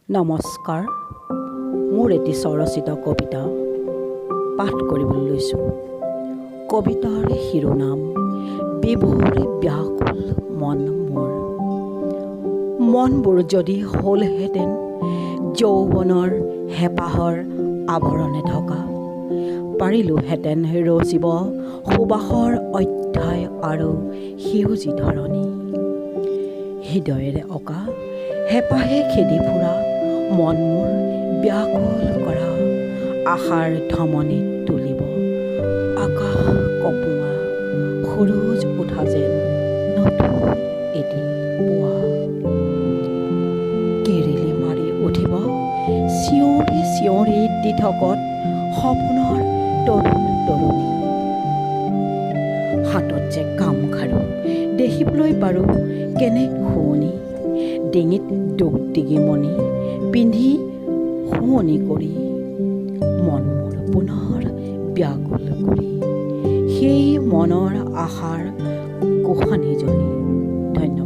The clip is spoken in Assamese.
নমস্কাৰ। মোৰ এটি স্বৰচিত কবিতা পাঠ কৰিবলৈ লৈছোঁ। কবিতাৰ শিৰোনাম বিভোৰ ব্যাকুল মন মোৰ। মনবোৰ যদি হ'লহেঁতেন যৌৱনৰ হেঁপাহৰ আৱৰণে থকা, পাৰিলোহেঁতেন ৰচিব সুবাসৰ অধ্যায় আৰু সেউজী ধৰণী। হৃদয়েৰে অঁকা হেঁপাহে খেদি ফুৰা মন মোৰ ব্যাকুল কৰা আশাৰ ধমনীত তুলিব আকাশ কঁপোৱা সূৰুজ উঠা যেন নতুন এটি পুৱা। কেৰেলি মাৰি উঠিব চিঞৰি চিঞৰি দিঠকত সপোনৰ তৰুণ তৰুণী। হাতত যে গামখাৰু দেখিবলৈ পাৰোঁ কেনে শুৱনি, ডিঙিত দুগদিগি মণি পিন্ধি শুৱনি কৰি মন মোৰ পুনৰ ব্যাকুল কৰি সেই মনৰ আশাৰ গোসানীজনী। ধন্যবাদ।